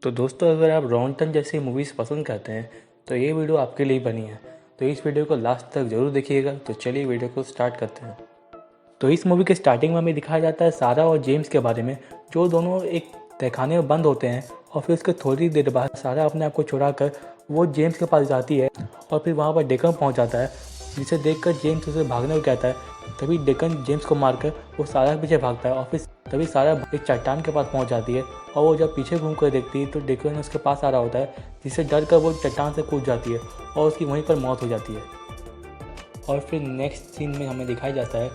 तो दोस्तों, अगर आप रॉन्टन जैसी मूवीज़ पसंद करते हैं तो ये वीडियो आपके लिए बनी है। तो इस वीडियो को लास्ट तक ज़रूर देखिएगा। तो चलिए वीडियो को स्टार्ट करते हैं। तो इस मूवी के स्टार्टिंग में हमें दिखाया जाता है सारा और जेम्स के बारे में, जो दोनों एक तहखाने में बंद होते हैं। और फिर उसके थोड़ी देर बाद सारा अपने आप को छुड़ा कर वो जेम्स के पास जाती है और फिर वहाँ पर डेकन पहुँच जाता है, जिसे देखकर जेम्स उसे भागने को कहता है। तभी डेकन जेम्स को मारकर वो सारा के पीछे भागता है और फिर तभी सारा एक चट्टान के पास पहुँच जाती है। और वो जब पीछे घूम कर देखती है तो डेकन उसके पास आ रहा होता है, जिससे डर कर वो चट्टान से कूद जाती है और उसकी वहीं पर मौत हो जाती है। और फिर नेक्स्ट सीन में हमें दिखाया जाता है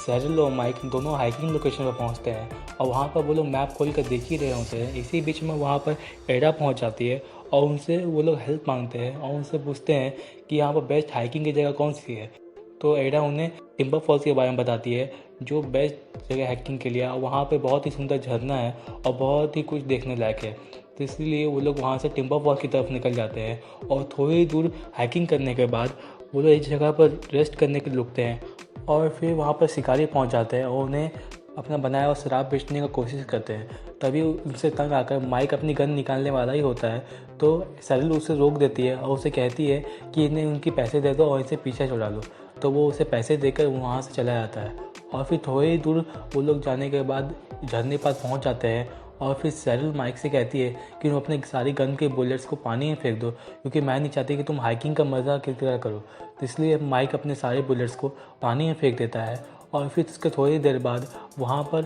सैरल और माइक दोनों हाइकिंग लोकेशन पर पहुंचते हैं और वहां पर वो लोग मैप खोल कर देख ही रहे होते हैं। इसी बीच में वहां पर एडा पहुंच जाती है और उनसे वो लोग हेल्प मांगते हैं और उनसे पूछते हैं कि यहाँ पर बेस्ट हाइकिंग की जगह कौन सी है। तो एडा उन्हें टिम्बर फॉल्स के बारे में बताती है, जो बेस्ट जगह हाइकिंग के लिए। वहाँ पर बहुत ही सुंदर झरना है और बहुत ही कुछ देखने लायक है। तो इसलिए वो लोग वहाँ से टिम्बर फॉल्स की तरफ निकल जाते हैं और थोड़ी दूर हाइकिंग करने के बाद वो लोग एक जगह पर रेस्ट करने के लिए रुकते हैं। और फिर वहाँ पर शिकारी पहुँच जाते हैं और उन्हें अपना बनाया हुआ शराब बेचने की कोशिश करते हैं। तभी उनसे तंग आकर माइक अपनी गन निकालने वाला ही होता है, तो सैरल उसे रोक देती है और उसे कहती है कि इन्हें उनकी पैसे दे दो और इसे पीछे छुड़ा लो। तो वो उसे पैसे देकर वहाँ से चला जाता है। और फिर थोड़ी दूर वो लोग जाने के बाद झरने पास पहुँच जाते हैं और फिर सैरल माइक से कहती है कि तुम अपने सारी गन के बुलेट्स को पानी में फेंक दो, क्योंकि मैं नहीं चाहती कि तुम हाइकिंग का मज़ा किरकिरा करो। तो इसलिए माइक अपने सारे बुलेट्स को पानी में फेंक देता है। और फिर उसके थोड़ी देर बाद वहाँ पर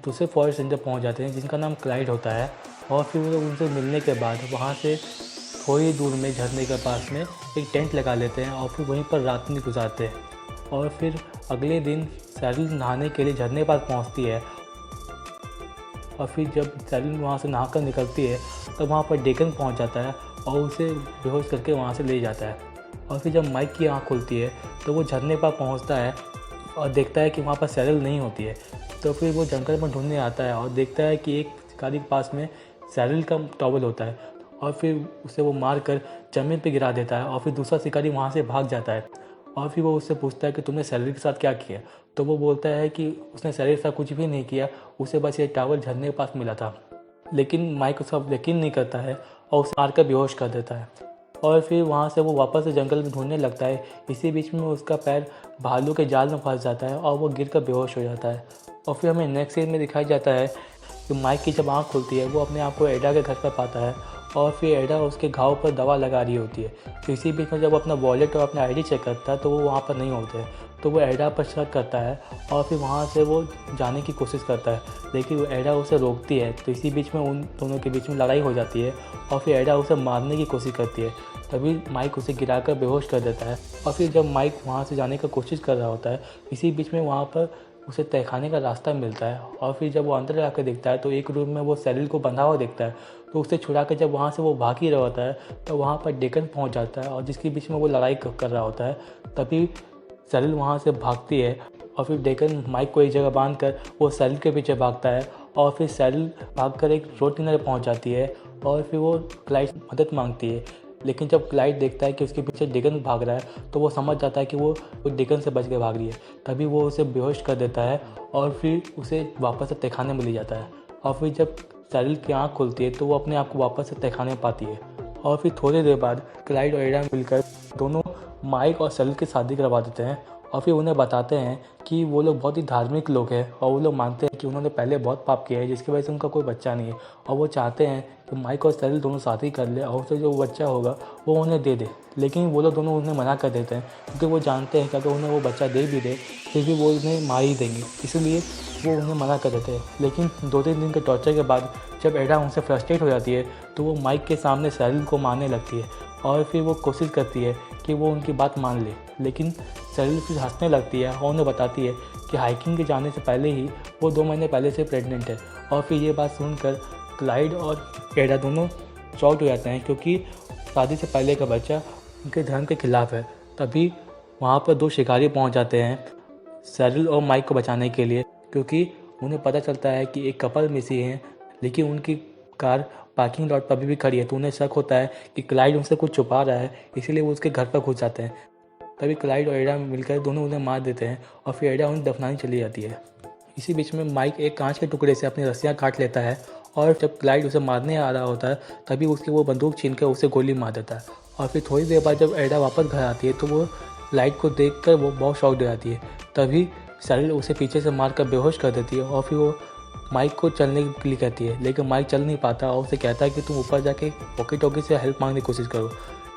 दूसरे फॉरेस्ट रेंजर पहुँच जाते हैं, जिनका नाम क्लाइड होता है। और फिर वो उनसे मिलने के बाद वहाँ से थोड़ी दूर में झरने के पास में एक टेंट लगा लेते हैं और फिर वहीं पर रात में गुजारते हैं। और फिर अगले दिन सैरल नहाने के लिए झरने पास पहुँचती है। और फिर जब सैरल वहाँ से नहा कर निकलती है तब वहाँ पर डेकन पहुँच जाता है और उसे बेहोश करके वहाँ से ले जाता है। और फिर जब माइक की आँख खुलती है तो वो झरने पर पहुँचता है और देखता है कि वहाँ पर सैरल नहीं होती है। तो फिर वो जंगल में ढूंढने आता है और देखता है कि एक शिकारी के पास में सैरल का टॉवल होता है और फिर उसे वो मार कर ज़मीन पर गिरा देता है। और फिर दूसरा शिकारी वहाँ से भाग जाता है और फिर वो उससे पूछता है कि तुमने सैरल के साथ क्या किया। तो वो बोलता है कि उसने सैरल के साथ कुछ भी नहीं किया, उसे बस ये टावल झरने के पास मिला था। लेकिन माइक उसका यकीन नहीं करता है और उसे मारकर बेहोश कर देता है। और फिर वहाँ से वो वापस से जंगल में ढूंढने लगता है। इसी बीच में उसका पैर भालू के जाल में फंस जाता है और वो गिर कर बेहोश हो जाता है। और फिर हमें नेक्स्ट सीन में दिखाया जाता है कि माइक की जब आँख खुलती है वो अपने आप को एडा के घर पर पाता है और फिर एडा उसके घाव पर दवा लगा रही होती है। तो इसी बीच में जब अपना वॉलेट और अपना आईडी चेक करता है तो वो वहाँ पर नहीं होते। तो वो एडा पर शक करता है और फिर वहाँ से वो जाने की कोशिश करता है, लेकिन वो एडा उसे रोकती है। तो इसी बीच में उन दोनों के बीच में लड़ाई हो जाती है और फिर एडा उसे मारने की कोशिश करती है। तभी माइक उसे गिराकर बेहोश कर देता है। और फिर जब माइक वहाँ से जाने की कोशिश कर रहा होता है, इसी बीच में वहाँ पर उसे तहखाने का रास्ता मिलता है। और फिर जब वो अंदर जाकर देखता है तो एक रूम में वो सैरल को बंधा हुआ देखता है। तो उसे छुड़ा कर जब वहाँ से वो भाग ही रहा होता है तो वहाँ पर डेकन पहुँच जाता है और जिसके बीच में वो लड़ाई कर रहा होता है। तभी सैरल वहाँ से भागती है और फिर डेकन माइक को एक जगह बांध कर वो सैरल के पीछे भागता है। और फिर सैरल भागकर एक रोड किनारे पहुँच जाती है और फिर वो क्लाइड से मदद मांगती है। लेकिन जब क्लाइड देखता है कि उसके पीछे डेकन भाग रहा है तो वो समझ जाता है कि वो डेकन से बच के भाग रही है। तभी वो उसे बेहोश कर देता है और फिर उसे वापस से तहखाने में ले जाता है। और फिर जब सैरल की आँख खुलती है तो वो अपने आप को वापस से तहखाने में पाती है। और फिर थोड़ी देर बाद क्लाइड और एडा मिलकर दोनों माइक और सैरल की शादी करवा देते हैं। और फिर उन्हें बताते हैं कि वो लोग बहुत ही धार्मिक लोग हैं और वो लोग मानते हैं कि उन्होंने पहले बहुत पाप किया है, जिसकी वजह से उनका कोई बच्चा नहीं है। और वो चाहते हैं कि माइक और सैरल दोनों शादी कर ले और उसे जो बच्चा होगा वो उन्हें दे दे। लेकिन वो लोग दोनों उन्हें मना कर देते हैं, क्योंकि वो जानते हैं कि अगर उन्हें वो बच्चा दे भी दे फिर भी वो उन्हें मार ही देंगे, इसलिए वो उन्हें मना कर देते हैं। लेकिन 2-3 दिन के टॉर्चर के बाद जब एडा उनसे फ्रस्ट्रेट हो जाती है तो वो माइक के सामने सैरल को मारने लगती है और फिर वो कोशिश करती है कि वो उनकी बात मान ले। लेकिन सैरल फिर हंसने लगती है और उन्हें बताती है कि हाइकिंग के जाने से पहले ही वो 2 महीने पहले से प्रेग्नेंट है। और फिर ये बात सुनकर क्लाइड और एडा दोनों शॉक्ड हो जाते हैं, क्योंकि शादी से पहले का बच्चा उनके धर्म के खिलाफ है। तभी वहाँ पर 2 शिकारी पहुँच जाते हैं सैरल और माइक को बचाने के लिए, क्योंकि उन्हें पता चलता है कि एक कपल मिसिंग है, लेकिन उनकी कार पार्किंग लॉट पर अभी भी खड़ी है। तो उन्हें शक होता है कि क्लाइड उनसे कुछ छुपा रहा है, इसीलिए वो उसके घर पर घुस जाते हैं। तभी क्लाइड और एडा मिलकर दोनों उन्हें मार देते हैं और फिर एडा उन्हें दफनाने चली जाती है। इसी बीच में माइक एक कांच के टुकड़े से अपनी रस्सियाँ काट लेता है और जब क्लाइड उसे मारने आ रहा होता है तभी उसकी वो बंदूक छीन कर उसे गोली मार देता है। और फिर थोड़ी देर बाद जब एडा वापस घर आती है तो वो लाइट को देखकर वो बहुत शॉक्ड हो जाती है। तभी सैरल उसे पीछे से मार कर बेहोश कर देती है और फिर वो माइक को चलने के लिए कहती है, लेकिन माइक चल नहीं पाता और उसे कहता है कि तुम ऊपर जाके वॉकी टॉकी से हेल्प मांगने की कोशिश करो।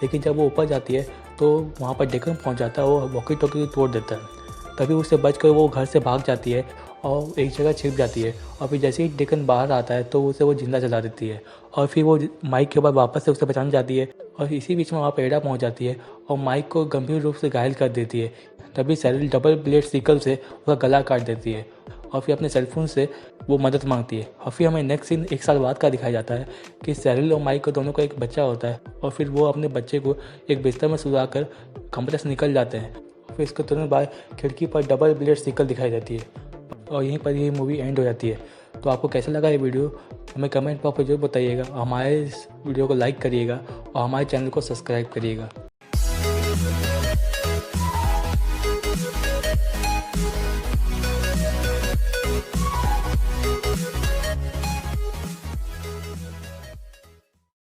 लेकिन जब वो ऊपर जाती है तो वहाँ पर डेकन पहुँच जाता है, वो वॉकी टॉकी तोड़ देता है। तभी उससे बचकर वो घर से भाग जाती है और एक जगह छिप जाती है। और फिर जैसे ही डेकन बाहर आता है तो उसे वो जिंदा जला देती है और फिर वो माइक के बाद वापस से उसे बचाने जाती है। और इसी बीच में वहाँ पर एडा पहुँच जाती है और माइक को गंभीर रूप से घायल कर देती है। तभी सैरल डबल ब्लेड सिकल से उसका गला काट देती है और फिर अपने सेलफोन से वो मदद मांगती है। और फिर हमें नेक्स्ट सीन 1 साल बाद का दिखाया जाता है कि सैरल और माइक को दोनों का एक बच्चा होता है और फिर वो अपने बच्चे को एक बिस्तर में सुला कर कमरे से निकल जाते हैं। और फिर इसके तुरंत बाद खिड़की पर डबल ब्लेड सिकल दिखाई देती है और यहीं पर ये मूवी एंड हो जाती है। तो आपको कैसा लगा ये वीडियो हमें कमेंट बॉक्स में जरूर बताइएगा। हमारे इस वीडियो को लाइक करिएगा और हमारे चैनल को सब्सक्राइब करिएगा।